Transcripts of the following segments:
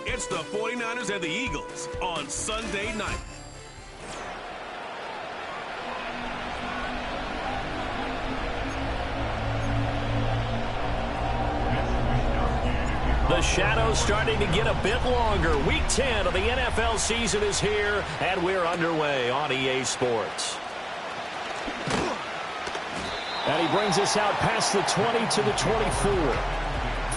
It's the 49ers and the Eagles on Sunday night. The shadows starting to get a bit longer. Week 10 of the NFL season is here, and we're underway on EA Sports. And he brings us out past the 20 to the 24.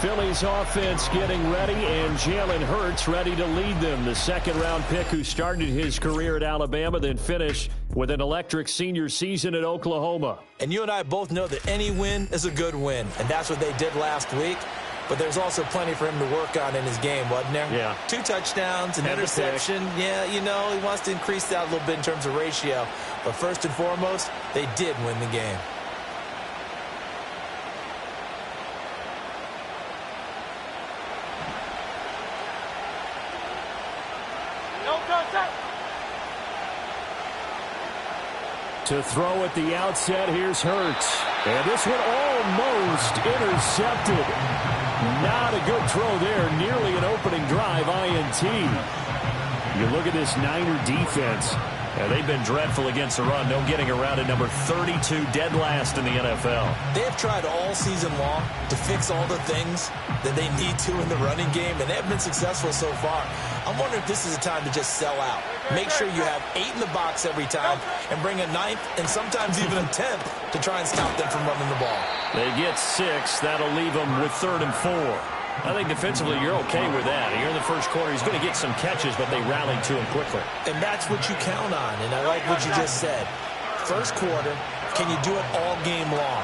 Philly's offense getting ready, and Jalen Hurts ready to lead them. The second-round pick who started his career at Alabama, then finished with an electric senior season at Oklahoma. And you and I both know that any win is a good win, and that's what they did last week. But there's also plenty for him to work on in his game, wasn't there? Yeah. 2 touchdowns, an interception. Yeah, you know, he wants to increase that a little bit in terms of ratio. But first and foremost, they did win the game. To throw at the outset, here's Hurts. And this one almost intercepted. Not a good throw there. Nearly an opening drive, INT. You look at this Niner defense. They've been dreadful against the run. No getting around at number 32, dead last in the NFL. They have tried all season long to fix all the things that they need to in the running game, and they have been successful so far. I'm wondering if this is a time to just sell out. Make sure you have 8 in the box every time and bring a 9th and sometimes even a 10th to try and stop them from running the ball. They get 6. That'll leave them with 3rd and 4. I think defensively you're okay with that. Here in the first quarter, he's going to get some catches, but they rallied to him quickly. And that's what you count on, and I like what you just said. First quarter, can you do it all game long?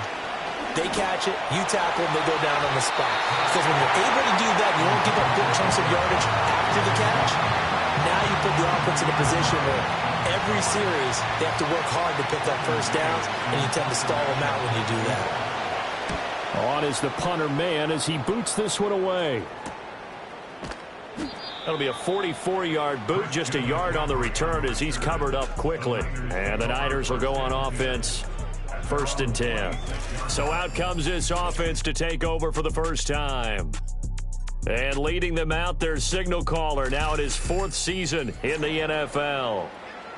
They catch it, you tackle them, they go down on the spot. Because when you're able to do that, you don't give up big chunks of yardage after the catch. Now you put the offense in a position where every series they have to work hard to pick up first downs, and you tend to stall them out when you do that. On is the punter man as he boots this one away. That'll be a 44-yard boot, just a yard on the return as he's covered up quickly. And the Niners will go on offense, 1st and 10. So out comes this offense to take over for the first time. And leading them out, their signal caller, now in his 4th season in the NFL.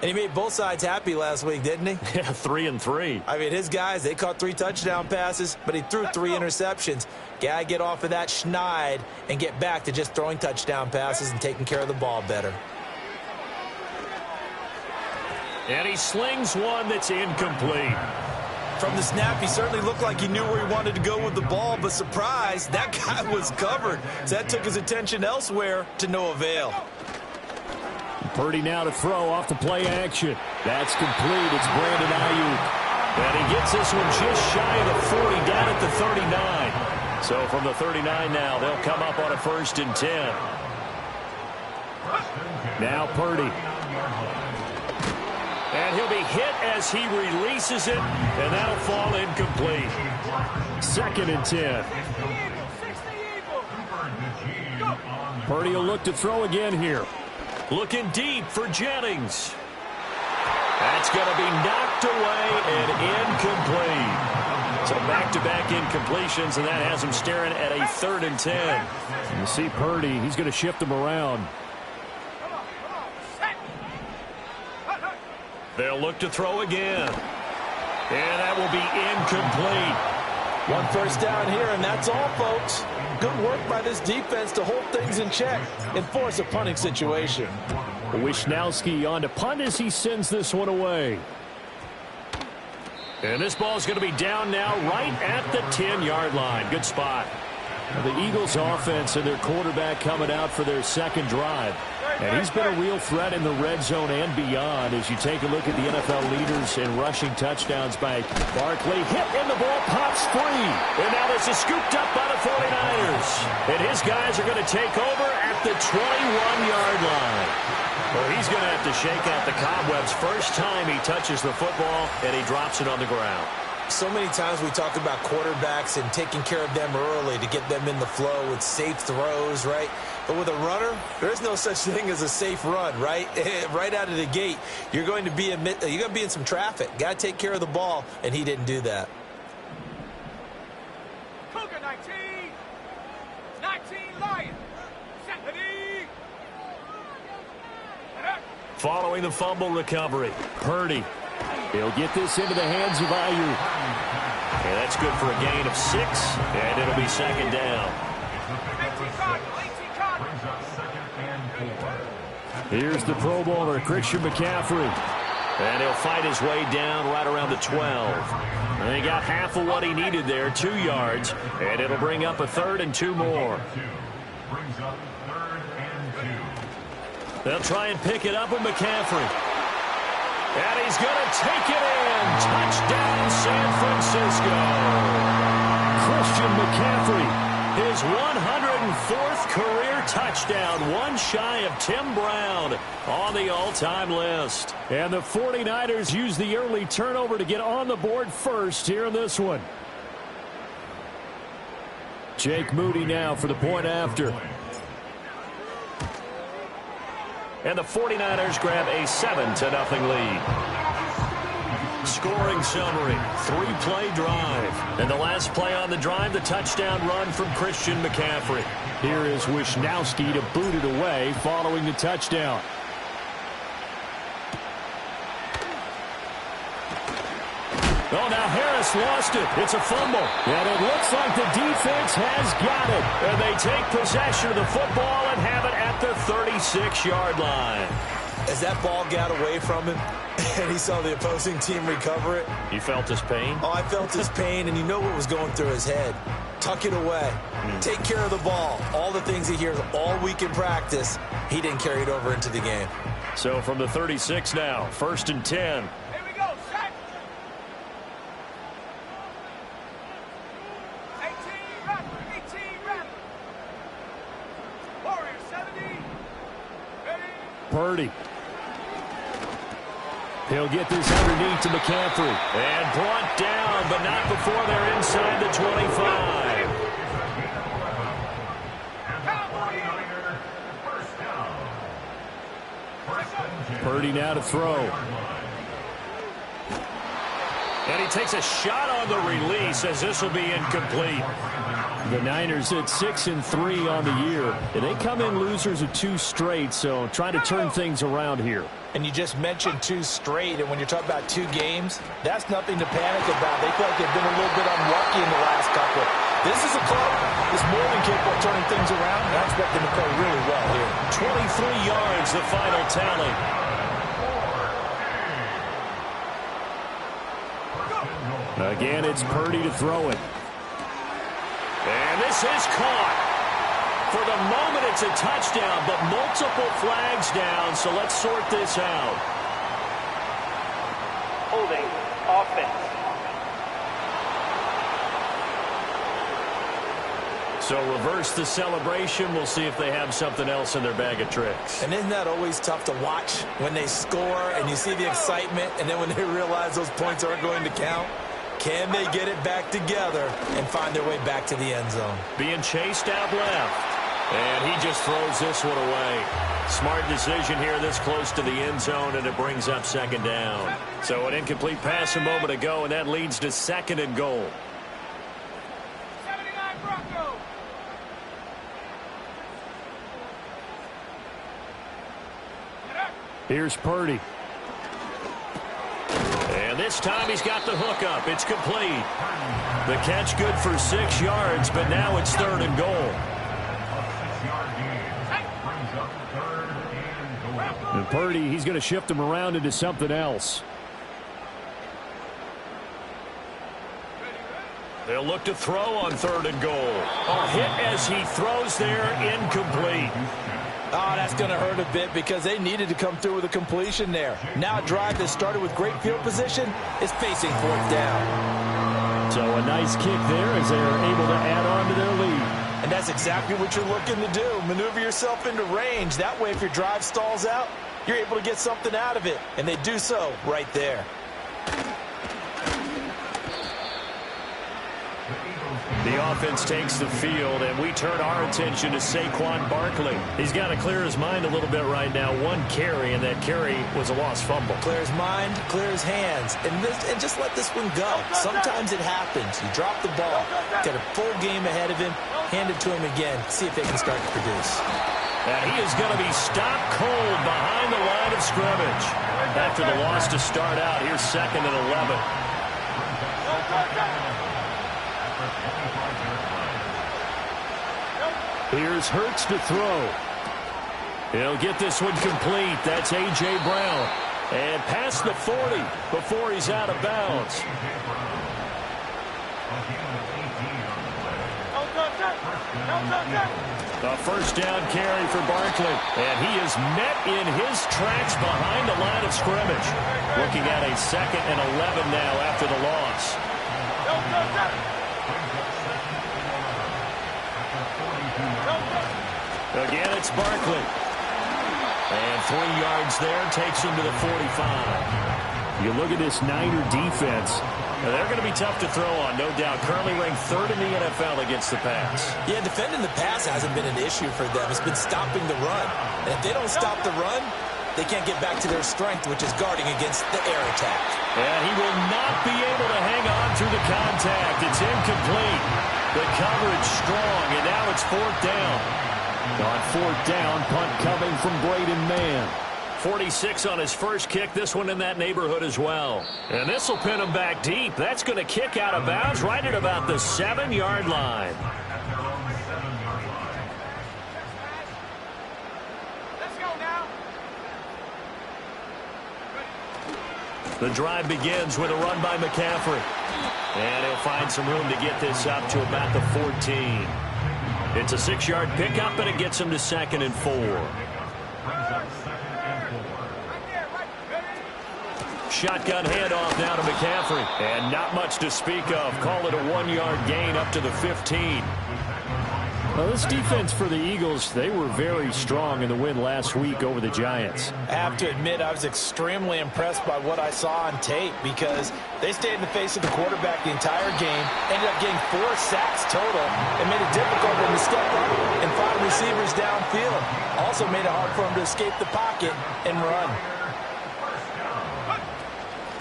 And he made both sides happy last week, didn't he? Yeah, 3-3. I mean, his guys, they caught 3 touchdown passes, but he threw 3 interceptions. Gotta get off of that schneid and get back to just throwing touchdown passes and taking care of the ball better. And he slings one that's incomplete. From the snap, he certainly looked like he knew where he wanted to go with the ball, but surprise, that guy was covered. So that took his attention elsewhere to no avail. Purdy now to throw off the play action. That's complete. It's Brandon Ayuk. And he gets this one just shy of the 40, down at the 39. So from the 39 now, they'll come up on a 1st and 10. Now Purdy. And he'll be hit as he releases it, and that'll fall incomplete. 2nd and 10. Purdy will look to throw again here. Looking deep for Jennings. That's going to be knocked away and incomplete. So back-to-back incompletions, and that has him staring at a 3rd and 10. You see Purdy, he's going to shift him around. They'll look to throw again. And that will be incomplete. 1 first down here, and that's all, folks. Good work by this defense to hold things in check and force a punting situation. Wishnowski on to punt as he sends this one away. And this ball is going to be down now right at the 10-yard line. Good spot. The Eagles offense and their quarterback coming out for their 2nd drive. And he's been a real threat in the red zone and beyond as you take a look at the NFL leaders in rushing touchdowns by Barkley. Hit and the ball pops free. And now this is scooped up by the 49ers. And his guys are going to take over at the 21-yard line. Well, he's going to have to shake out the cobwebs first time he touches the football, and he drops it on the ground. So many times we talk about quarterbacks and taking care of them early to get them in the flow with safe throws, right? But with a runner, there is no such thing as a safe run, right? Right out of the gate, you're going to be in some traffic. Got to take care of the ball, and he didn't do that. Cougar 19, 19 Lions, Following the fumble recovery, Purdy. He'll get this into the hands of Ayuk. And that's good for a gain of 6, and it'll be second down. Here's the Pro Bowler, Christian McCaffrey. And he'll fight his way down right around the 12. And he got half of what he needed there, 2 yards. And it'll bring up a 3rd and 2 more. They'll try and pick it up with McCaffrey. And he's going to take it in. Touchdown, San Francisco. Christian McCaffrey, his 104th career touchdown, one shy of Tim Brown on the all-time list. And the 49ers use the early turnover to get on the board first here in this one. Jake Moody now for the point after. And the 49ers grab a 7-0 lead. Scoring summary, 3-play drive. And the last play on the drive, the touchdown run from Christian McCaffrey. Here is Wisnowski to boot it away following the touchdown. Oh, now Harris lost it. It's a fumble. And it looks like the defense has got it. And they take possession of the football and have it at the 36-yard line. As that ball got away from him and he saw the opposing team recover it. You felt his pain? Oh, I felt his pain, and you know what was going through his head. Tuck it away. Take care of the ball. All the things he hears all week in practice, he didn't carry it over into the game. So from the 36 now, 1st and 10. Purdy. He'll get this underneath to McCaffrey. And brought down, but not before they're inside the 25. Purdy now to throw. And he takes a shot on the release as this will be incomplete. The Niners at 6-3 on the year. And they come in losers of 2 straight, so trying to turn things around here. And you just mentioned 2 straight, and when you're talking about 2 games, that's nothing to panic about. They feel like they've been a little bit unlucky in the last couple. This is a club that's more than capable of turning things around, and I expect them to play really well here. 23 yards, the final tally. Again, it's Purdy to throw it. And this is caught. For the moment, it's a touchdown, but multiple flags down, so let's sort this out. Holding offense. So reverse the celebration. We'll see if they have something else in their bag of tricks. And isn't that always tough to watch when they score and you see the excitement, and then when they realize those points aren't going to count? Can they get it back together and find their way back to the end zone? Being chased out left. And he just throws this one away. Smart decision here this close to the end zone, and it brings up 2nd down. So an incomplete pass a moment ago, and that leads to 2nd and goal. 79 Broncos. Here's Purdy. And this time he's got the hook up. It's complete. The catch good for 6 yards, but now it's 3rd and goal. And Purdy, he's going to shift him around into something else. They'll look to throw on 3rd and goal. A hit as he throws there, incomplete. Oh, that's going to hurt a bit because they needed to come through with a completion there. Now a drive that started with great field position is facing 4th down. So a nice kick there as they're able to add on to their lead. And that's exactly what you're looking to do. Maneuver yourself into range. That way, if your drive stalls out, you're able to get something out of it. And they do so right there. The offense takes the field, and we turn our attention to Saquon Barkley. He's got to clear his mind a little bit right now. 1 carry, and that carry was a lost fumble. Clear his mind, clear his hands, and just let this one go. Sometimes it happens. You drop the ball, got a full game ahead of him, hand it to him again, see if they can start to produce. And he is going to be stopped cold behind the line of scrimmage. After the loss to start out, here's 2nd and 11. Here's Hurts to throw. He'll get this one complete. That's A.J. Brown. And past the 40 before he's out of bounds. A first down carry for Barkley. And he is met in his tracks behind the line of scrimmage. Looking at a 2nd and 11 now after the loss. Again, it's Barkley. And 3 yards there takes him to the 45. You look at this Niner defense. They're going to be tough to throw on, no doubt. Currently ranked 3rd in the NFL against the pass. Yeah, defending the pass hasn't been an issue for them. It's been stopping the run. And if they don't stop the run, they can't get back to their strength, which is guarding against the air attack. And he will not be able to hang on through the contact. It's incomplete. The coverage strong, and now it's 4th down. On 4th down, punt coming from Braden Mann. 46 on his first kick, this one in that neighborhood as well. And this will pin him back deep. That's going to kick out of bounds right at about the 7-yard line. Let's go now. The drive begins with a run by McCaffrey. And he'll find some room to get this up to about the 14. It's a 6-yard pickup, and it gets him to 2nd and 4. Shotgun handoff now to McCaffrey. And not much to speak of. Call it a 1-yard gain up to the 15. Well, this defense for the Eagles, they were very strong in the win last week over the Giants. I have to admit, I was extremely impressed by what I saw on tape because they stayed in the face of the quarterback the entire game, ended up getting 4 sacks total, and made it difficult for him to step up and find receivers downfield. Also made it hard for him to escape the pocket and run.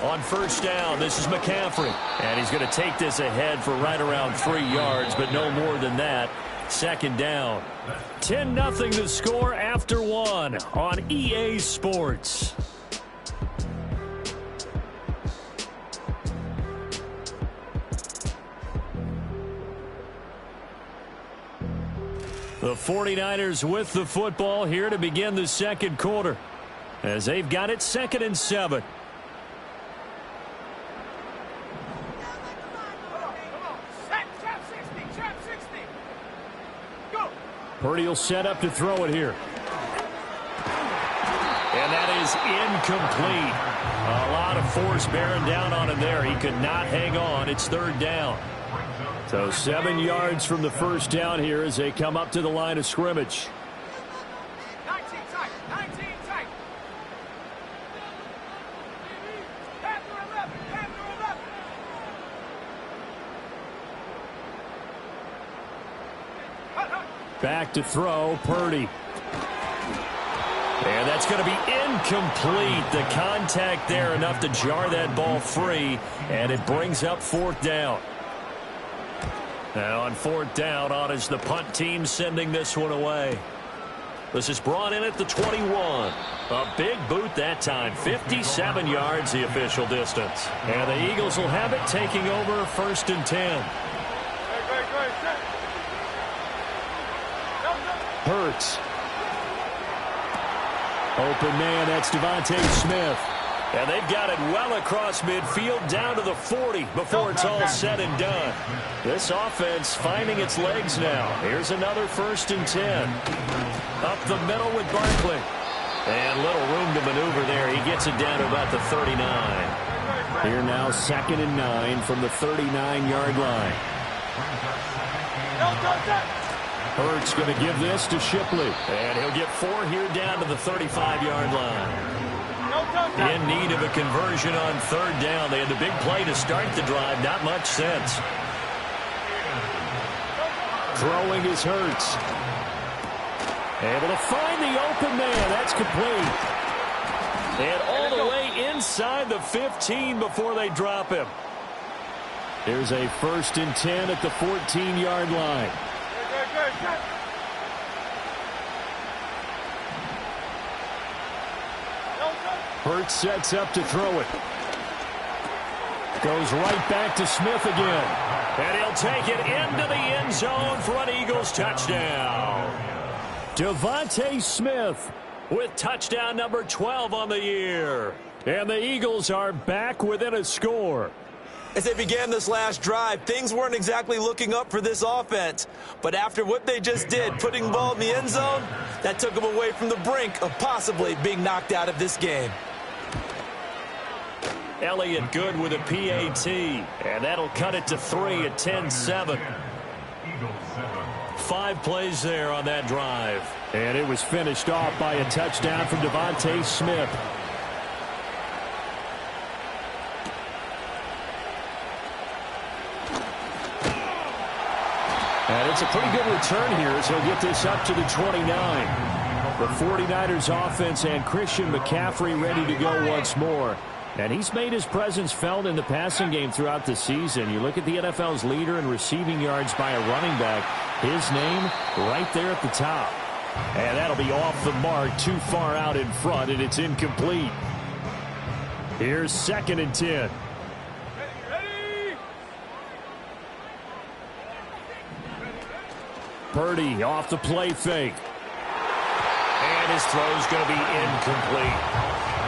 On first down, this is McCaffrey. And he's going to take this ahead for right around 3 yards, but no more than that. 2nd down. 10-0 to score after 1 on EA Sports. The 49ers with the football here to begin the 2nd quarter as they've got it 2nd and 7. Purdy will set up to throw it here. And that is incomplete. A lot of force bearing down on him there. He could not hang on. It's 3rd down. So 7 yards from the first down here as they come up to the line of scrimmage. 19 tight. 19 tight. Panther 11. Panther 11. Back to throw, Purdy. And that's going to be incomplete. The contact there enough to jar that ball free, and it brings up 4th down. Now on 4th down, on is the punt team sending this one away. This is brought in at the 21. A big boot that time. 57 yards the official distance. And the Eagles will have it taking over 1st and 10. Hurts. Open man, that's Devontae Smith. And they've got it well across midfield down to the 40 before it's all said and done. This offense finding its legs now. Here's another 1st and 10. Up the middle with Barkley. And little room to maneuver there. He gets it down to about the 39. Here now 2nd and 9 from the 39-yard line. Hurts going to give this to Shipley. And he'll get 4 here down to the 35-yard line. In need of a conversion on 3rd down. They had the big play to start the drive. Not much sense. Throwing is Hurts. Able to find the open man. That's complete. And all the way inside the 15 before they drop him. There's a 1st and 10 at the 14-yard line. Hurts sets up to throw it. Goes right back to Smith again. And he'll take it into the end zone for an Eagles touchdown. Devontae Smith with touchdown number 12 on the year. And the Eagles are back within a score. As they began this last drive, things weren't exactly looking up for this offense. But after what they just did, putting the ball in the end zone, that took them away from the brink of possibly being knocked out of this game. Elliott good with a PAT, and that'll cut it to 3 at 10-7. 5 plays there on that drive. And it was finished off by a touchdown from Devontae Smith. And it's a pretty good return here as he'll get this up to the 29. The 49ers offense and Christian McCaffrey ready to go once more. And he's made his presence felt in the passing game throughout the season. You look at the NFL's leader in receiving yards by a running back. His name right there at the top. And that'll be off the mark, too far out in front, and it's incomplete. Here's 2nd and 10. Purdy off the play fake. And his throw's going to be incomplete.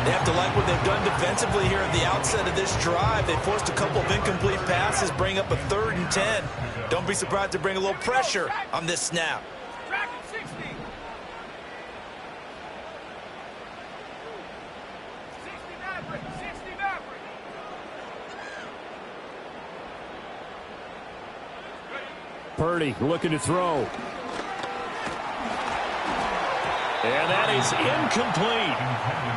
They have to like what they've done defensively here at the outset of this drive. They forced a couple of incomplete passes, bring up a 3rd and 10. Don't be surprised to bring a little pressure on this snap. Track at 60. 60 Maverick. 60 Maverick. Purdy looking to throw. And that is incomplete.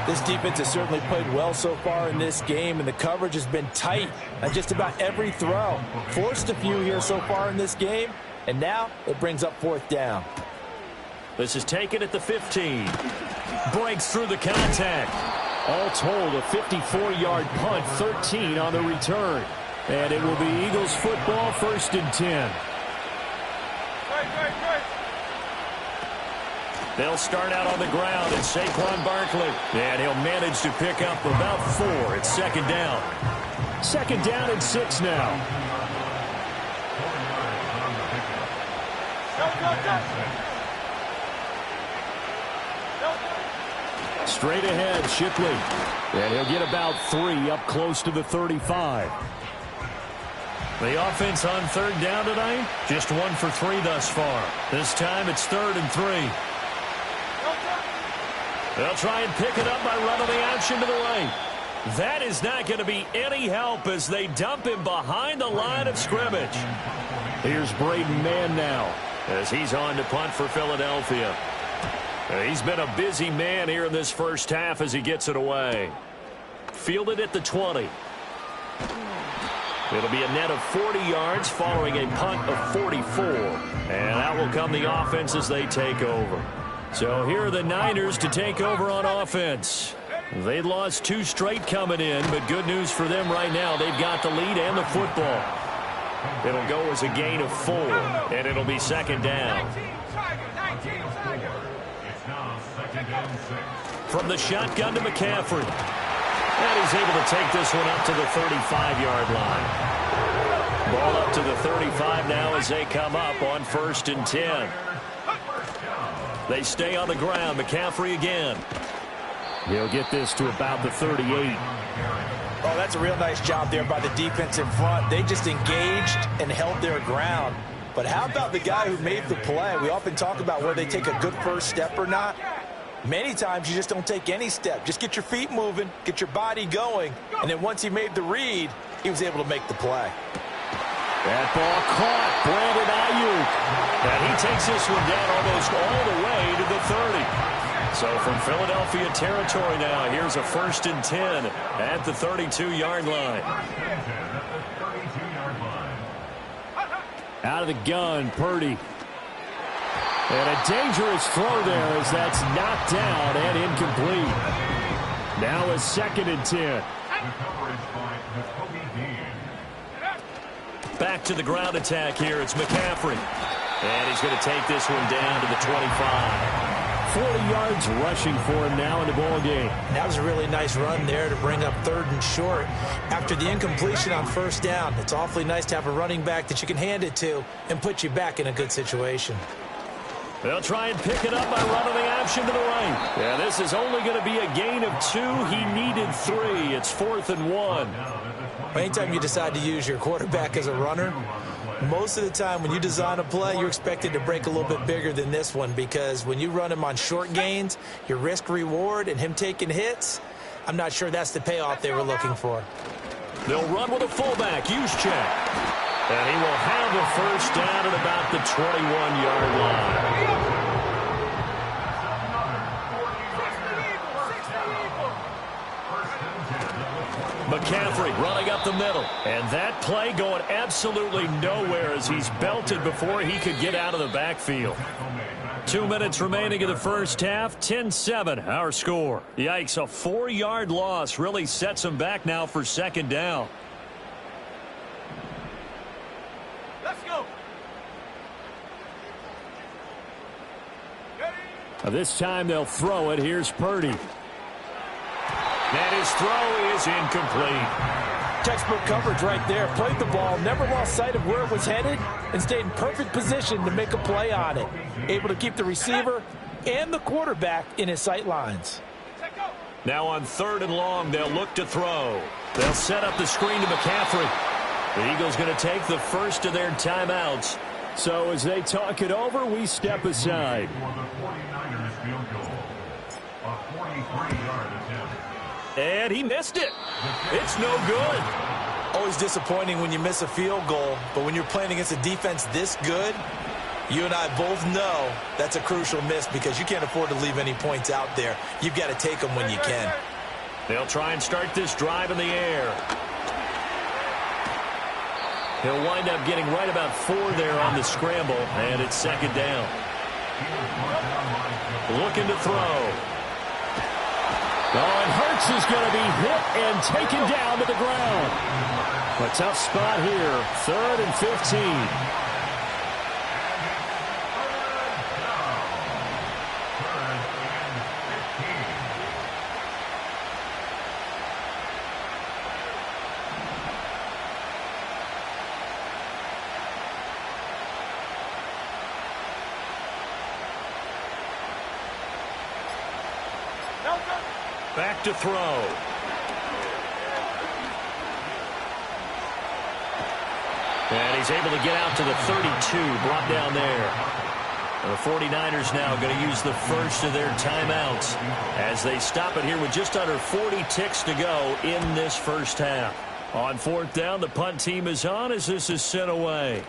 This defense has certainly played well so far in this game, and the coverage has been tight on just about every throw. Forced a few here so far in this game, and now it brings up 4th down. This is taken at the 15. Breaks through the contact. All told, a 54-yard punt, 13 on the return. And it will be Eagles football, 1st and 10. They'll start out on the ground, and Saquon Barkley. And he'll manage to pick up about 4 at 2nd down. 2nd down and 6 now. Straight ahead, Shipley. And he'll get about 3 up close to the 35. The offense on 3rd down tonight, just 1 for 3 thus far. This time it's 3rd and 3. They'll try and pick it up by running the option to the right. That is not going to be any help as they dump him behind the line of scrimmage. Here's Braden Mann now as he's on to punt for Philadelphia. He's been a busy man here in this first half as he gets it away. Fielded at the 20. It'll be a net of 40 yards following a punt of 44. And out will come the offense as they take over. So here are the Niners to take over on offense. They lost 2 straight coming in, but good news for them right now. They've got the lead and the football. It'll go as a gain of 4, and it'll be 2nd down. 19 Tiger. It's now 2nd and 6. From the shotgun to McCaffrey. And he's able to take this one up to the 35-yard line. Ball up to the 35 now as they come up on 1st and 10. They stay on the ground. McCaffrey again. He'll get this to about the 38. Oh, that's a real nice job there by the defense in front. They just engaged and held their ground. But how about the guy who made the play? We often talk about whether they take a good first step or not. Many times you just don't take any step. Just get your feet moving, get your body going, and then once he made the read, he was able to make the play. That ball caught. Brandon Ayuk. And he takes this one down almost all the way to the 30. So from Philadelphia territory now, here's a 1st and 10 at the 32-yard line. Out of the gun, Purdy. And a dangerous throw there as that's knocked down and incomplete. Now a 2nd and 10. Back to the ground attack here. It's McCaffrey. And he's going to take this one down to the 25. 40 yards rushing for him now in the ball game. That was a really nice run there to bring up 3rd and short. After the incompletion on 1st down, it's awfully nice to have a running back that you can hand it to and put you back in a good situation. They'll try and pick it up by running the option to the right. Yeah, this is only going to be a gain of 2. He needed 3. It's 4th and 1. Anytime you decide to use your quarterback as a runner, most of the time when you design a play, you're expected to break a little bit bigger than this one, because when you run him on short gains, your risk-reward and him taking hits, I'm not sure that's the payoff they were looking for. They'll run with a fullback, Juszczyk. And he will have a 1st down at about the 21-yard line. McCaffrey running up the middle. And that play going absolutely nowhere as he's belted before he could get out of the backfield. 2 minutes remaining in the first half. 10-7 our score. Yikes, a 4-yard loss really sets him back now for 2nd down. Let's go. This time they'll throw it. Here's Purdy. And his throw is incomplete. Textbook coverage right there. Played the ball, never lost sight of where it was headed, and stayed in perfect position to make a play on it. Able to keep the receiver and the quarterback in his sight lines. Now on 3rd and long, they'll look to throw. They'll set up the screen to McCaffrey. The Eagles going to take the first of their timeouts. So as they talk it over, we step aside. And he missed it. It's no good. Always disappointing when you miss a field goal, but when you're playing against a defense this good, you and I both know that's a crucial miss, because you can't afford to leave any points out there. You've got to take them when you can. They'll try and start this drive in the air. He'll wind up getting right about 4 there on the scramble, and it's 2nd down. Looking to throw. Oh, and Hurts is going to be hit and taken down to the ground. A tough spot here. 3rd and 15. Back to throw. And he's able to get out to the 32, brought down there. And the 49ers now going to use the first of their timeouts as they stop it here with just under 40 ticks to go in this first half. On 4th down, the punt team is on as this is sent away.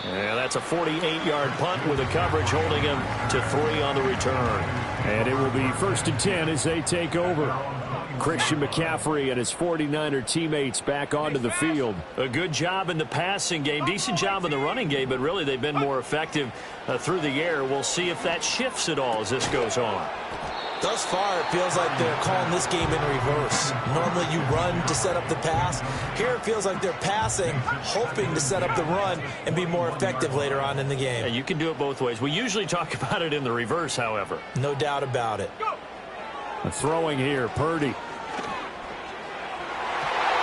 And that's a 48-yard punt with the coverage holding him to 3 on the return. And it will be 1st and 10 as they take over. Christian McCaffrey and his 49er teammates back onto the field. A good job in the passing game, decent job in the running game, but really they've been more effective through the air. We'll see if that shifts at all as this goes on. Thus far, it feels like they're calling this game in reverse. Normally you run to set up the pass. Here it feels like they're passing, hoping to set up the run and be more effective later on in the game. Yeah, you can do it both ways. We usually talk about it in the reverse, however. No doubt about it. Throwing here, Purdy.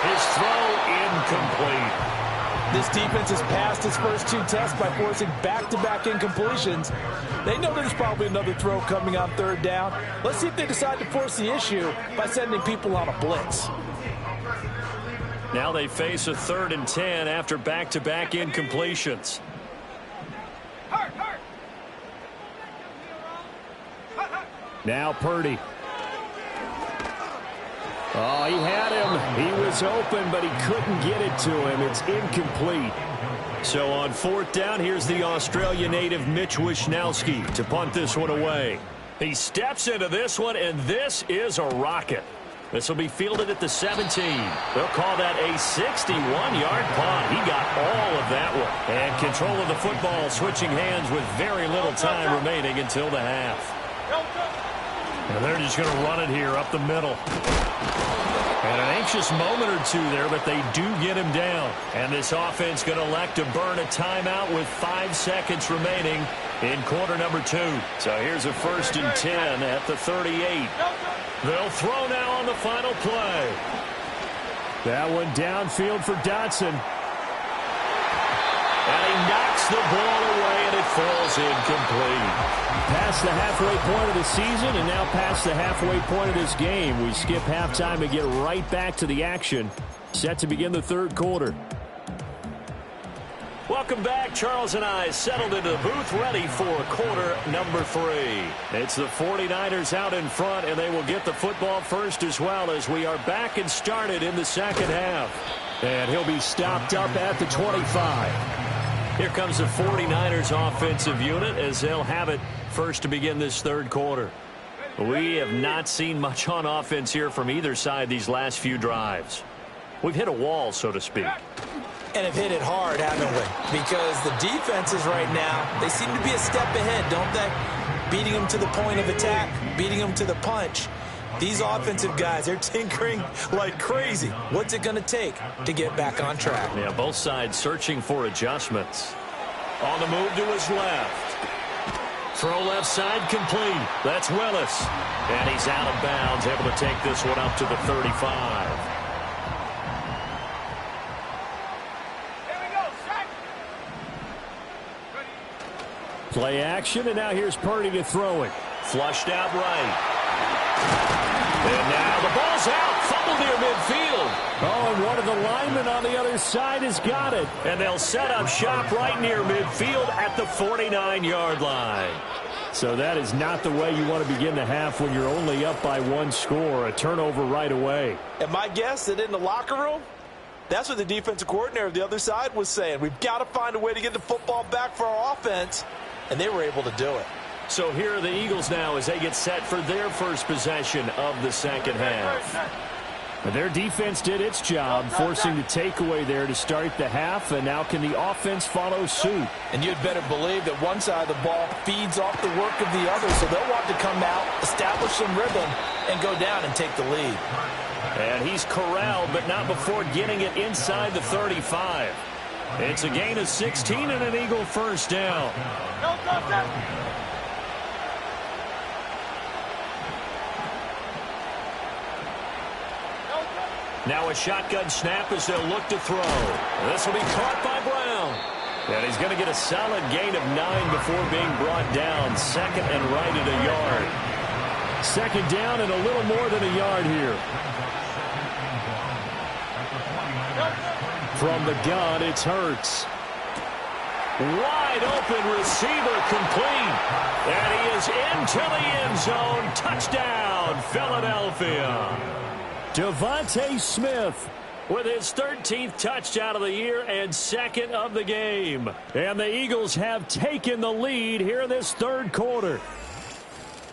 His throw incomplete. This defense has passed its first 2 tests by forcing back-to-back incompletions. They know there's probably another throw coming on 3rd down. Let's see if they decide to force the issue by sending people on a blitz. Now they face a 3rd and 10 after back-to-back incompletions. Now Purdy. Oh, he had him. He was open, but he couldn't get it to him. It's incomplete. So on 4th down, here's the Australia native Mitch Wishnowsky to punt this one away. He steps into this one, and this is a rocket. This will be fielded at the 17. They'll call that a 61-yard punt. He got all of that one. And control of the football switching hands with very little time remaining until the half. And they're just going to run it here up the middle. And an anxious moment or two there, but they do get him down. And this offense going to elect to burn a timeout with 5 seconds remaining in quarter number 2. So here's a 1st and 10 at the 38. They'll throw now on the final play. That one downfield for Dotson. And he knocks the ball away, and it falls incomplete. Past the halfway point of the season, and now past the halfway point of this game. We skip halftime and get right back to the action. Set to begin the third quarter. Welcome back. Charles and I settled into the booth, ready for quarter number 3. It's the 49ers out in front, and they will get the football first as well as we are back and started in the second half. And he'll be stopped up at the 25. Here comes the 49ers offensive unit as they'll have it first to begin this third quarter. We have not seen much on offense here from either side these last few drives. We've hit a wall, so to speak. And have hit it hard, haven't we? Because the defenses right now, they seem to be a step ahead, don't they? Beating them to the point of attack, beating them to the punch. These offensive guys, they're tinkering like crazy. What's it going to take to get back on track? Yeah, both sides searching for adjustments. On the move to his left. Throw left side complete. That's Willis. And he's out of bounds, able to take this one up to the 35. Play action, and now here's Purdy to throw it. Flushed out right. And now the ball's out. Fumbled near midfield. Oh, and one of the linemen on the other side has got it. And they'll set up shop right near midfield at the 49-yard line. So that is not the way you want to begin the half when you're only up by 1 score. A turnover right away. And my guess that in the locker room, that's what the defensive coordinator of the other side was saying. We've got to find a way to get the football back for our offense. And they were able to do it. So here are the Eagles now as they get set for their first possession of the second half. Their defense did its job, forcing the takeaway there to start the half, and now can the offense follow suit? And you'd better believe that one side of the ball feeds off the work of the other, so they'll want to come out, establish some rhythm, and go down and take the lead. And he's corralled, but not before getting it inside the 35. It's a gain of 16 and an Eagle first down. Now a shotgun snap as they'll look to throw. This will be caught by Brown. And he's going to get a solid gain of 9 before being brought down. Second and right at a yard. Second down and a little more than a yard here. From the gun, it's Hurts. Wide open receiver complete. And he is into the end zone. Touchdown, Philadelphia. Devontae Smith with his 13th touchdown of the year and second of the game. And the Eagles have taken the lead here in this third quarter.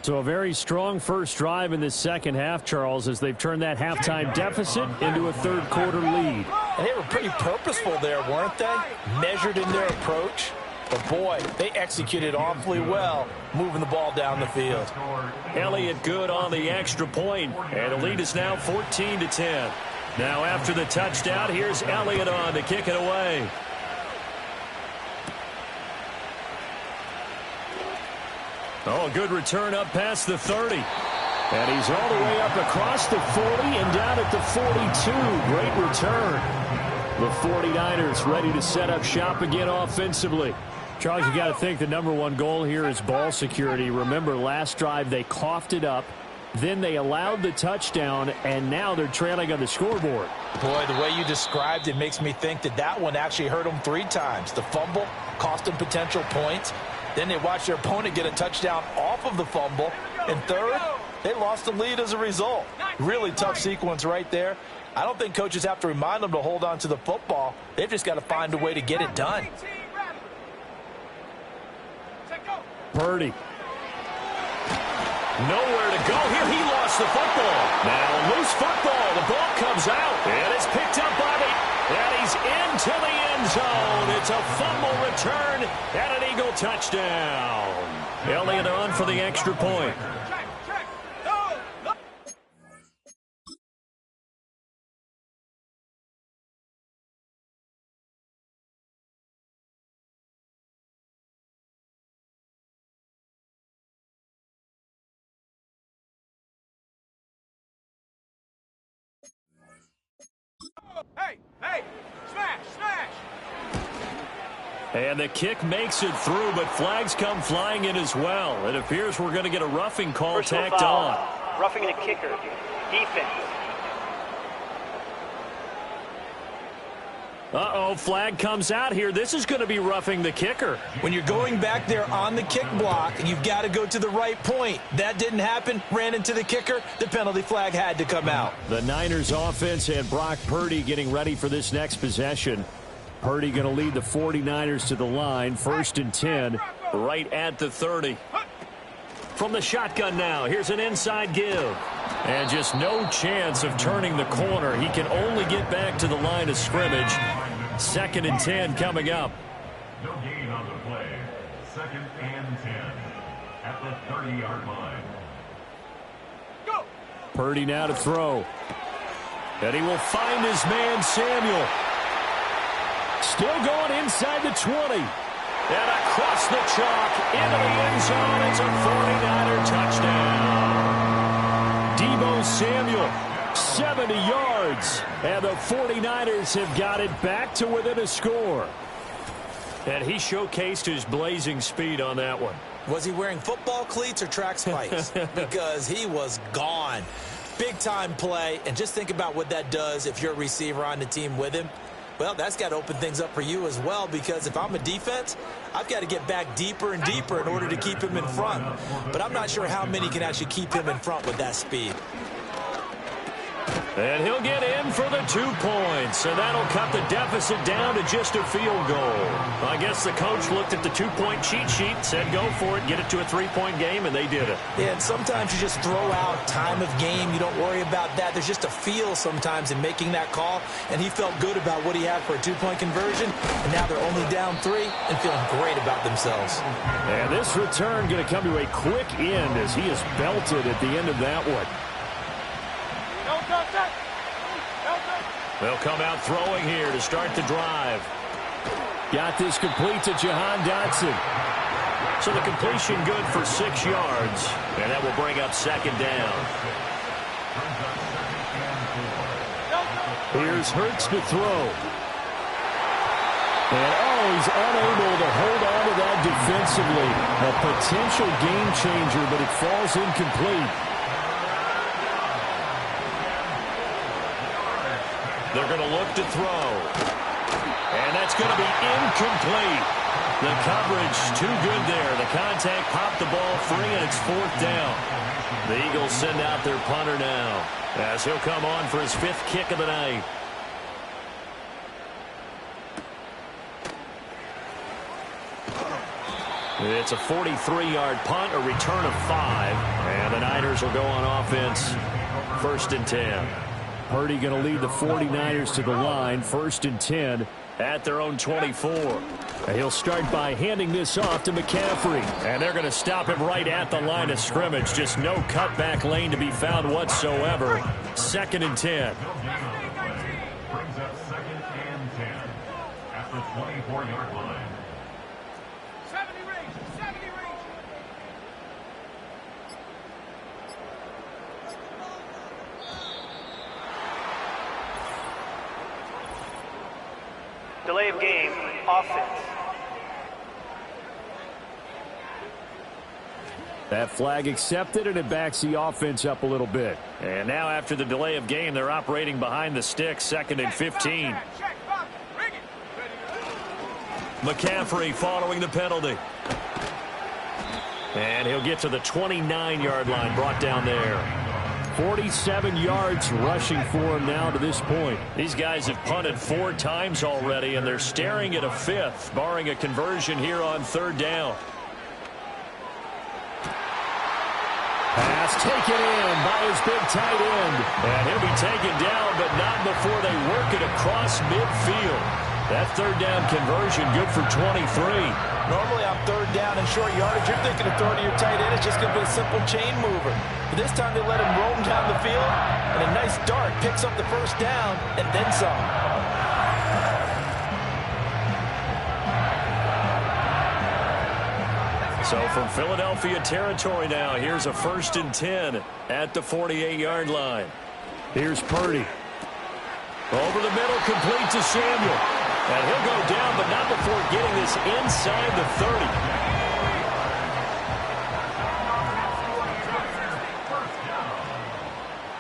So a very strong first drive in this second half, Charles, as they've turned that halftime deficit into a third quarter lead. And they were pretty purposeful there, weren't they? Measured in their approach. But, boy, they executed awfully well moving the ball down the field. Elliott good on the extra point, and the lead is now 14-10. Now after the touchdown, here's Elliott on to kick it away. Oh, a good return up past the 30. And he's all the way up across the 40 and down at the 42. Great return. The 49ers ready to set up shop again offensively. Charles, you got to think the #1 goal here is ball security. Remember, last drive they coughed it up. Then they allowed the touchdown, and now they're trailing on the scoreboard. Boy, the way you described it makes me think that that one actually hurt them 3 times. The fumble cost them potential points. Then they watched their opponent get a touchdown off of the fumble. And third, they lost the lead as a result. Really tough sequence right there. I don't think coaches have to remind them to hold on to the football. They've just got to find a way to get it done. Purdy. Nowhere to go here. He lost the football. Now loose football. The ball comes out. And it's picked up by and he's into the end zone. It's a fumble return and an Eagle touchdown. Elliott on for the extra point. And the kick makes it through, but flags come flying in as well. It appears we're going to get a roughing call Personal tacked foul. on. Roughing the kicker. Defense. Uh-oh, flag comes out here. This is going to be roughing the kicker. When you're going back there on the kick block, you've got to go to the right point. That didn't happen. Ran into the kicker. The penalty flag had to come out. The Niners offense and Brock Purdy getting ready for this next possession. Purdy going to lead the 49ers to the line. 1st and 10, right at the 30. From the shotgun now, here's an inside give. And just no chance of turning the corner. He can only get back to the line of scrimmage. 2nd and 10 coming up. No gain on the play. 2nd and 10 at the 30-yard line. Go! Purdy now to throw. And he will find his man, Samuel. Still going inside the 20. And across the chalk into the end zone. It's a 49er touchdown. Deebo Samuel, 70 yards. And the 49ers have got it back to within a score. And he showcased his blazing speed on that one. Was he wearing football cleats or track spikes? Because he was gone. Big-time play. And just think about what that does if you're a receiver on the team with him. Well, that's got to open things up for you as well, because if I'm a defense, I've got to get back deeper and deeper in order to keep him in front. But I'm not sure how many can actually keep him in front with that speed. And he'll get in for the 2 points, and that'll cut the deficit down to just a field goal. I guess the coach looked at the 2-point cheat sheet, said go for it, get it to a 3-point game, and they did it. Yeah, and sometimes you just throw out time of game. You don't worry about that. There's just a feel sometimes in making that call, and he felt good about what he had for a 2-point conversion, and now they're only down 3 and feeling great about themselves. And this return going to come to a quick end as he is belted at the end of that one. They'll come out throwing here to start the drive. Got this complete to Jahan Dotson. So the completion good for 6 yards. And that will bring up 2nd down. Here's Hurts to throw. And he's unable to hold on to that defensively. A potential game changer, but it falls incomplete. They're going to look to throw. And that's going to be incomplete. The coverage too good there. The contact popped the ball free, and it's 4th down. The Eagles send out their punter now as he'll come on for his 5th kick of the night. It's a 43-yard punt, a return of 5. And the Niners will go on offense. 1st and 10. Purdy going to lead the 49ers to the line. 1st and 10 at their own 24. And he'll start by handing this off to McCaffrey. And they're going to stop him right at the line of scrimmage. Just no cutback lane to be found whatsoever. 2nd and 10. Brings up 2nd and 10 at the 24-yard line. 70 range, 70 range. Delay of game, offense. That flag accepted, and it backs the offense up a little bit. And now after the delay of game, they're operating behind the sticks, 2nd and 15. Check, box, bring it. McCaffrey following the penalty. And he'll get to the 29-yard line, brought down there. 47 yards rushing for him now to this point. These guys have punted 4 times already, and they're staring at a 5th, barring a conversion here on 3rd down. Pass taken in by his big tight end. And he'll be taken down, but not before they work it across midfield. That 3rd down conversion good for 23. Normally on 3rd down and short yardage, you're thinking of throwing to your tight end. It's just going to be a simple chain mover. But this time they let him roam down the field, and a nice dart picks up the 1st down and then some. So from Philadelphia territory now, here's a 1st and 10 at the 48-yard line. Here's Purdy. Over the middle, complete to Samuel. And he'll go down, but not before getting this inside the 30.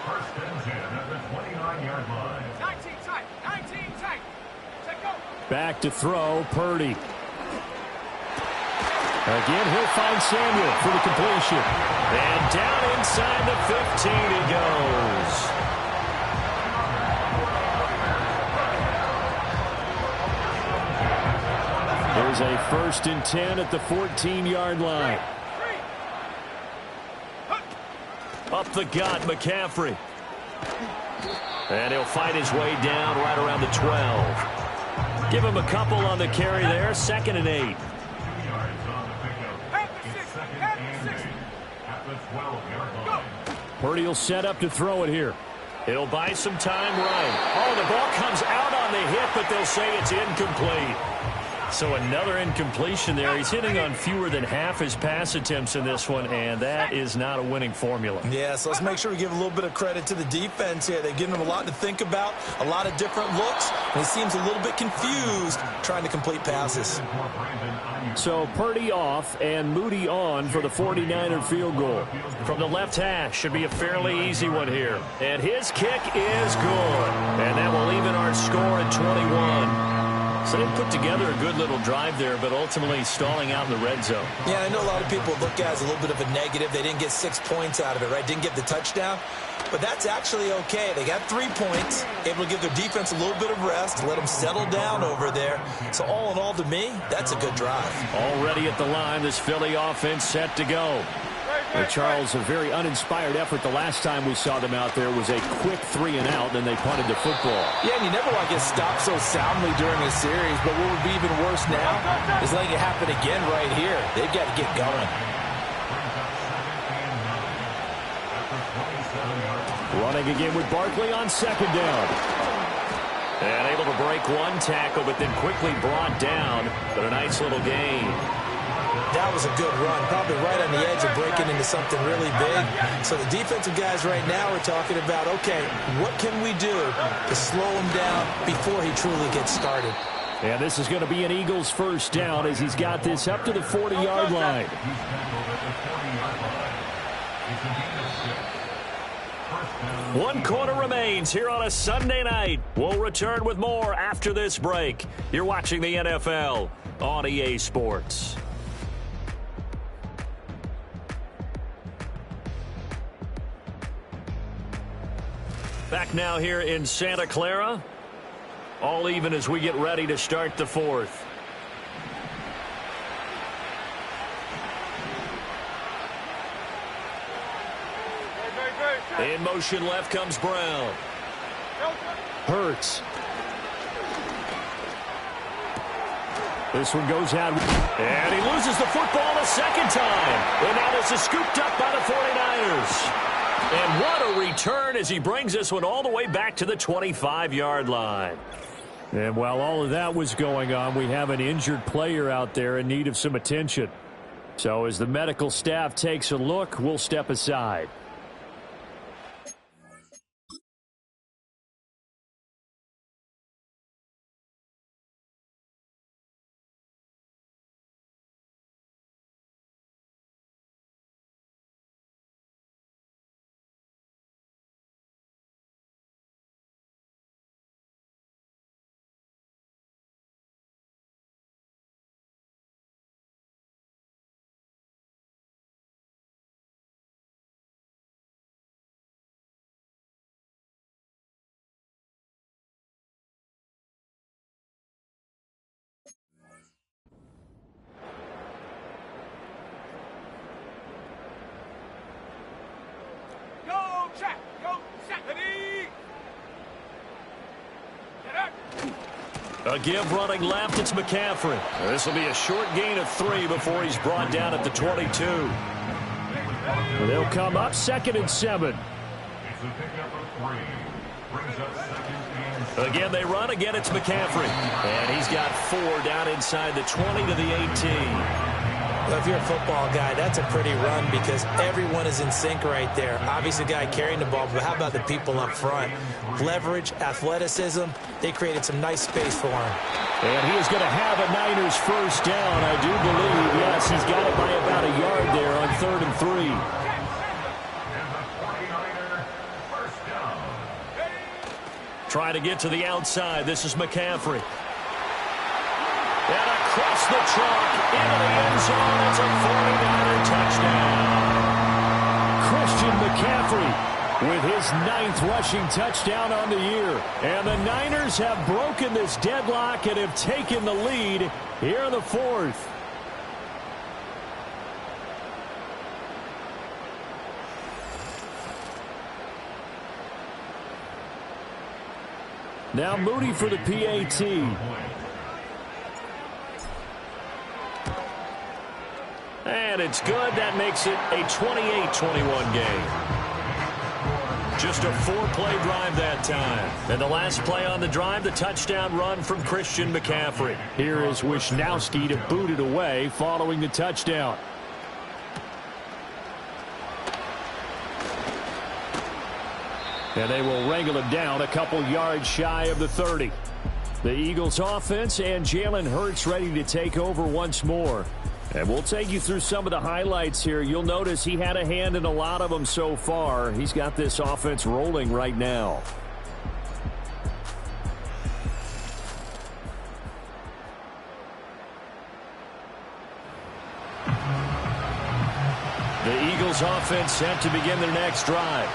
First and 10 at the 29-yard line. 19 tight. 19 tight. Set go. Back to throw, Purdy. Again, he'll find Samuel for the completion. And down inside the 15 he goes. There's a 1st and 10 at the 14-yard line. Up the gut, McCaffrey. And he'll fight his way down right around the 12. Give him a couple on the carry there. 2nd and 8. 2 yards on the pickup. It's 2nd and 8 at the 12-yard line. Purdy will set up to throw it here. He'll buy some time right. Oh, the ball comes out on the hit, but they'll say it's incomplete. So another incompletion there. He's hitting on fewer than half his pass attempts in this one, and that is not a winning formula. Yeah, so let's make sure we give a little bit of credit to the defense here. They've given him a lot to think about, a lot of different looks, and he seems a little bit confused trying to complete passes. So Purdy off and Moody on for the 49er field goal. From the left hash, should be a fairly easy one here. And his kick is good. And that will even our score at 21. So they put together a good little drive there, but ultimately stalling out in the red zone. Yeah, I know a lot of people look at it as a little bit of a negative. They didn't get 6 points out of it, right? Didn't get the touchdown. But that's actually okay. They got 3 points, able to give their defense a little bit of rest, let them settle down over there. So all in all, to me, that's a good drive. Already at the line, this Philly offense set to go. Charles, a very uninspired effort the last time we saw them out there was a quick 3 and out, then they punted the football. Yeah, and you never want to get stopped so soundly during a series, but what would be even worse now is letting it happen again right here. They've got to get going. Running again with Barkley on 2nd down. And able to break one tackle, but then quickly brought down. But a nice little gain. That was a good run, probably right on the edge of breaking into something really big. So the defensive guys right now are talking about, okay, what can we do to slow him down before he truly gets started? And this is going to be an Eagles 1st down as he's got this up to the 40-yard line. One quarter remains here on a Sunday night. We'll return with more after this break. You're watching the NFL on EA Sports. Back now here in Santa Clara. All even as we get ready to start the 4th. In motion left comes Brown. Hurts. This one goes out. And he loses the football a 2nd time. And now this is scooped up by the 49ers. And what a return as he brings this one all the way back to the 25-yard line. And while all of that was going on, we have an injured player out there in need of some attention. So as the medical staff takes a look, we'll step aside. A give running left, it's McCaffrey. This will be a short gain of 3 before he's brought down at the 22. They'll come up 2nd and 7. It's a pickup of 3. Brings up 2nd and 7. Again, they run. Again, it's McCaffrey. And he's got 4 down inside the 20 to the 18. Well, if you're a football guy, that's a pretty run because everyone is in sync right there. Obviously, the guy carrying the ball, but how about the people up front? Leverage, athleticism, they created some nice space for him. And he is going to have a Niners first down, I do believe. Yes, he's got it by about a yard there on 3rd and 3. Trying to get to the outside. This is McCaffrey. And across the chalk into the end zone. It's a 49er touchdown. Christian McCaffrey with his 9th rushing touchdown on the year. And the Niners have broken this deadlock and have taken the lead here in the 4th. Now Moody for the PAT. And it's good. That makes it a 28-21 game. Just a 4-play drive that time. And the last play on the drive, the touchdown run from Christian McCaffrey. Here is Wisnowski to boot it away following the touchdown. And they will wrangle it down a couple yards shy of the 30. The Eagles offense and Jalen Hurts ready to take over once more. And we'll take you through some of the highlights here. You'll notice he had a hand in a lot of them so far. He's got this offense rolling right now. The Eagles offense set to begin their next drive.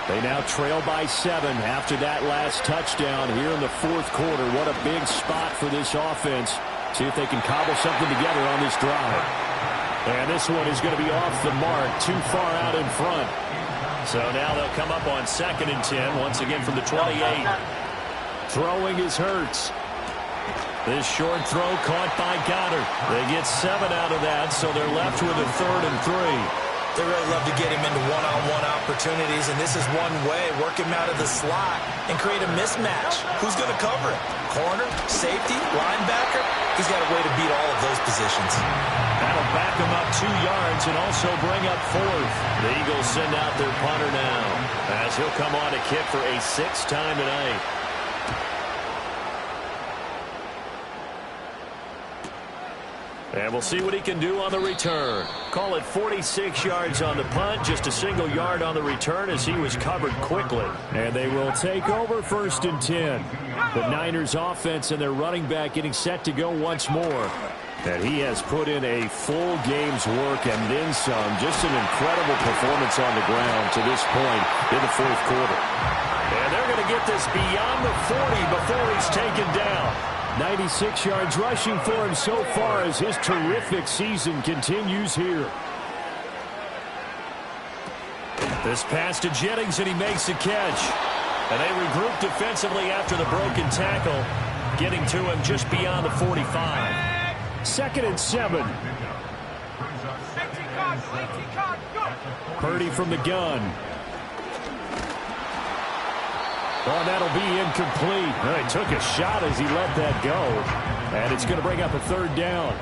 They now trail by 7 after that last touchdown here in the 4th quarter. What a big spot for this offense. See if they can cobble something together on this drive. And this one is going to be off the mark, too far out in front. So now they'll come up on 2nd and 10, once again from the 28. Throwing is Hurts. This short throw caught by Goddard. They get 7 out of that, so they're left with a 3rd and 3. They really love to get him into one-on-one opportunities, and this is one way, work him out of the slot and create a mismatch. Who's going to cover it? Corner, safety, linebacker? He's got a way to beat all of those positions. That'll back him up 2 yards and also bring up 4th. The Eagles send out their punter now as he'll come on to kick for a 6th time tonight. And we'll see what he can do on the return. Call it 46 yards on the punt, just a single yard on the return as he was covered quickly. And they will take over 1st and 10. The Niners offense and their running back getting set to go once more. And he has put in a full game's work and then some. Just an incredible performance on the ground to this point in the 4th quarter. And they're going to get this beyond the 40 before he's taken down. 96 yards rushing for him so far as his terrific season continues here. This pass to Jennings, and he makes the catch. And they regroup defensively after the broken tackle, getting to him just beyond the 45. 2nd and 7. Purdy from the gun. Oh, that'll be incomplete. Well, he took a shot as he let that go. And it's going to bring up a 3rd down.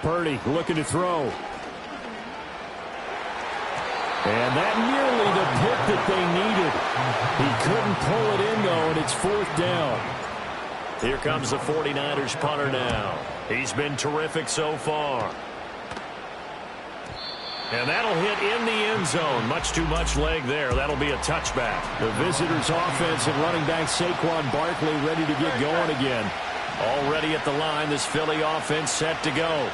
Purdy looking to throw. And that nearly the pick that they needed. He couldn't pull it in, though, and it's 4th down. Here comes the 49ers punter now. He's been terrific so far. And that'll hit in the end zone. Much too much leg there. That'll be a touchback. The visitors' offense and running back Saquon Barkley ready to get going again. Already at the line, this Philly offense set to go.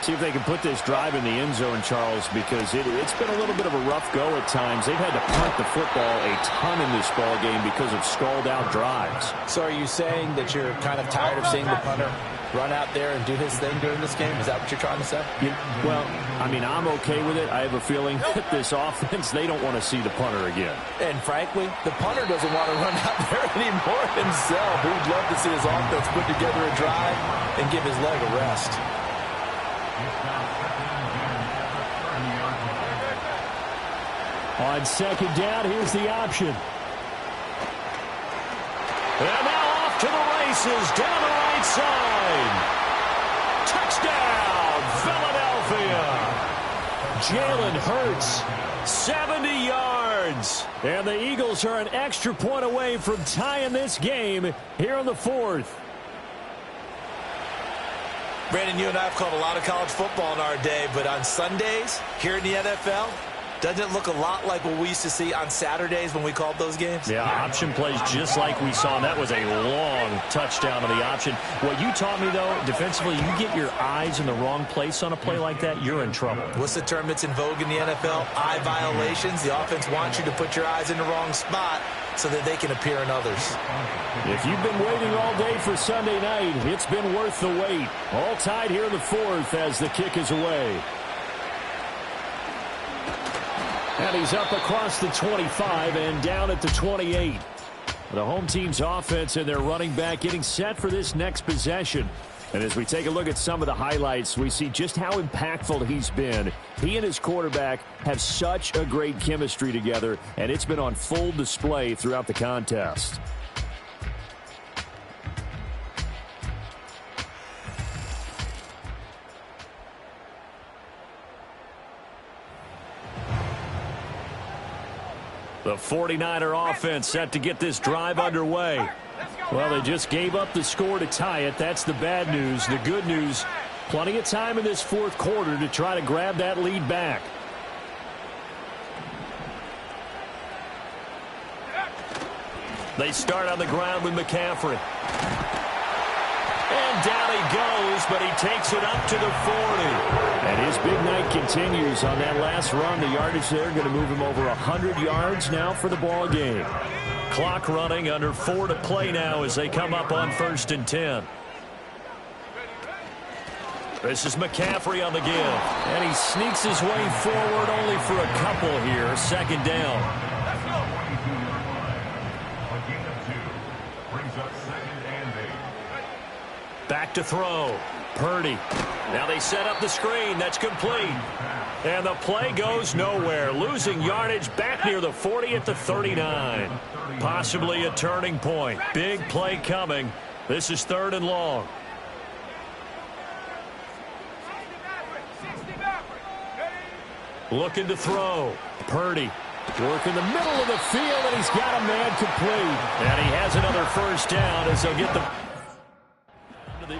See if they can put this drive in the end zone, Charles, because it's been a little bit of a rough go at times. They've had to punt the football a ton in this ball game because of stalled-out drives. So are you saying that you're kind of tired of seeing the punter run out there and do his thing during this game? Is that what you're trying to say? Yeah, well, I mean, I'm okay with it. I have a feeling that this offense, they don't want to see the punter again. And frankly, the punter doesn't want to run out there anymore himself. He'd love to see his offense put together a drive and give his leg a rest. On 2nd down, here's the option. And now off to the races down the right side. Touchdown, Philadelphia. Jalen Hurts, 70 yards. And the Eagles are an extra point away from tying this game here in the fourth. Brandon, you and I have called a lot of college football in our day, but on Sundays here in the NFL, doesn't it look a lot like what we used to see on Saturdays when we called those games? Yeah, option plays just like we saw. That was a long touchdown on the option. What you taught me, though, defensively, you get your eyes in the wrong place on a play like that, you're in trouble. What's the term that's in vogue in the NFL? Eye violations. The offense wants you to put your eyes in the wrong spot so that they can appear in others. If you've been waiting all day for Sunday night, it's been worth the wait. All tied here in the fourth as the kick is away. And he's up across the 25 and down at the 28. The home team's offense and their running back getting set for this next possession. And as we take a look at some of the highlights, we see just how impactful he's been. He and his quarterback have such a great chemistry together, and it's been on full display throughout the contest. The 49er offense set to get this drive underway. Well, they just gave up the score to tie it. That's the bad news. The good news, plenty of time in this fourth quarter to try to grab that lead back. They start on the ground with McCaffrey. And down he goes, but he takes it up to the 40. And his big night continues on that last run. The yardage there going to move him over 100 yards now for the ball game. Clock running, under 4 to play now as they come up on 1st and 10. This is McCaffrey on the give. And he sneaks his way forward only for a couple here. 2nd down. Back to throw. Purdy. Now they set up the screen. That's complete. And the play goes nowhere. Losing yardage back near the 40 at the 39. Possibly a turning point. Big play coming. This is 3rd and long. Looking to throw. Purdy. Working the middle of the field, and he's got a man complete. And he has another 1st down as they'll get the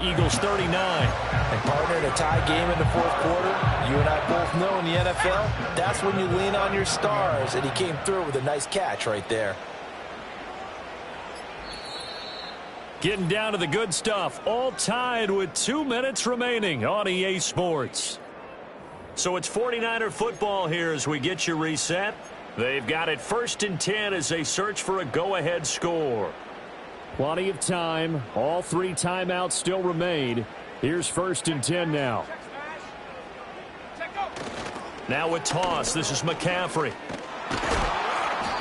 Eagles 39. And partner, in a tie game in the fourth quarter, you and I both know in the NFL, that's when you lean on your stars, and he came through with a nice catch right there. Getting down to the good stuff, all tied with 2 minutes remaining on EA Sports. So it's 49er football here as we get you reset. They've got it 1st and 10 as they search for a go-ahead score. Plenty of time. All 3 timeouts still remain. Here's 1st and 10 now. Now a toss. This is McCaffrey.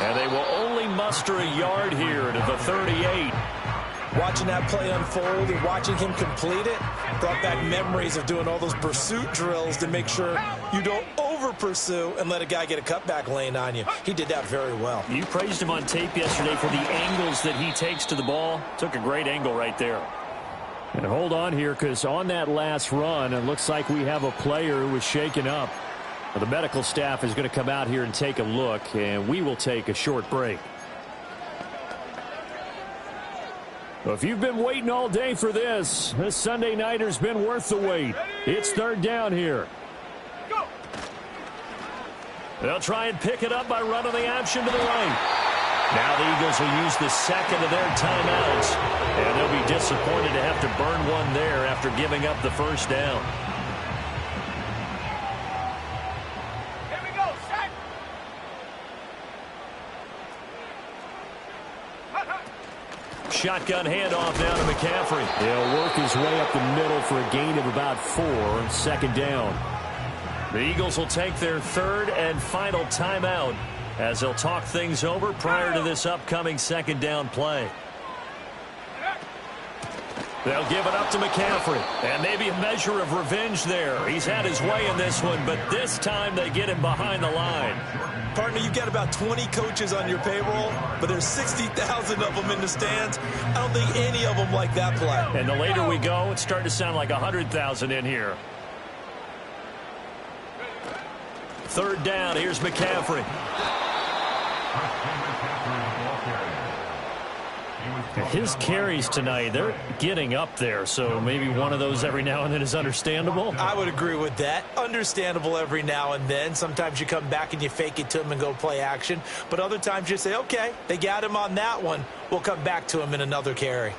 And they will only muster a yard here to the 38. Watching that play unfold and watching him complete it brought back memories of doing all those pursuit drills to make sure you don't over-pursue and let a guy get a cutback lane on you. He did that very well. You praised him on tape yesterday for the angles that he takes to the ball. Took a great angle right there. And hold on here, because on that last run, it looks like we have a player who was shaken up. The medical staff is going to come out here and take a look, and we will take a short break. Well, if you've been waiting all day for this Sunday nighter's been worth the wait. It's 3rd down here. They'll try and pick it up by running the option to the right. Now the Eagles will use the 2nd of their timeouts, and they'll be disappointed to have to burn one there after giving up the 1st down. Here we go, set. Shotgun handoff now to McCaffrey. He'll work his way up the middle for a gain of about 4. 2nd down. The Eagles will take their 3rd and final timeout as they'll talk things over prior to this upcoming 2nd down play. They'll give it up to McCaffrey. And maybe a measure of revenge there. He's had his way in this one, but this time they get him behind the line. Partner, you've got about 20 coaches on your payroll, but there's 60,000 of them in the stands. I don't think any of them like that play. And the later we go, it's starting to sound like 100,000 in here. Third down, here's McCaffrey. His carries tonight, they're getting up there, so maybe one of those every now and then is understandable. I would agree with that. Understandable every now and then. Sometimes you come back and you fake it to him and go play action. But other times you say, okay, they got him on that one. We'll come back to him in another carry.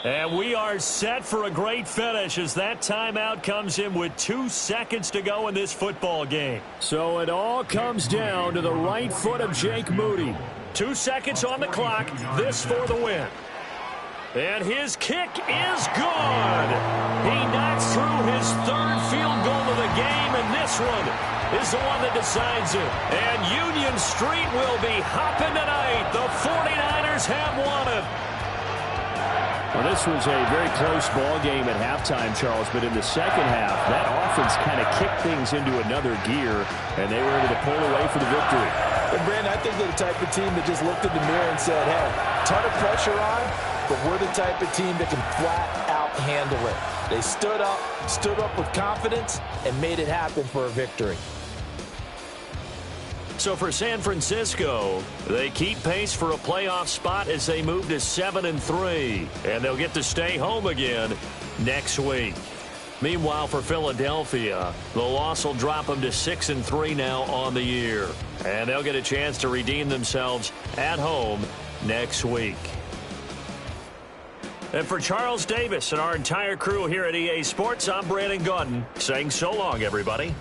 And we are set for a great finish as that timeout comes in with 2 seconds to go in this football game. So it all comes down to the right foot of Jake Moody. 2 seconds on the clock. This for the win. And his kick is good. He knocks through his third field goal of the game, and this one is the one that decides it. And Union Street will be hopping tonight. The 49ers have won it. Well, this was a very close ball game at halftime, Charles, but in the second half, that offense kind of kicked things into another gear, and they were able to pull away for the victory. And Brandon, I think they're the type of team that just looked in the mirror and said, hey, ton of pressure on, but we're the type of team that can flat out handle it. They stood up with confidence, and made it happen for a victory. So for San Francisco, they keep pace for a playoff spot as they move to 7-3, and they'll get to stay home again next week. Meanwhile, for Philadelphia, the loss will drop them to 6-3 now on the year, and they'll get a chance to redeem themselves at home next week. And for Charles Davis and our entire crew here at EA Sports, I'm Brandon Gaudin saying so long, everybody.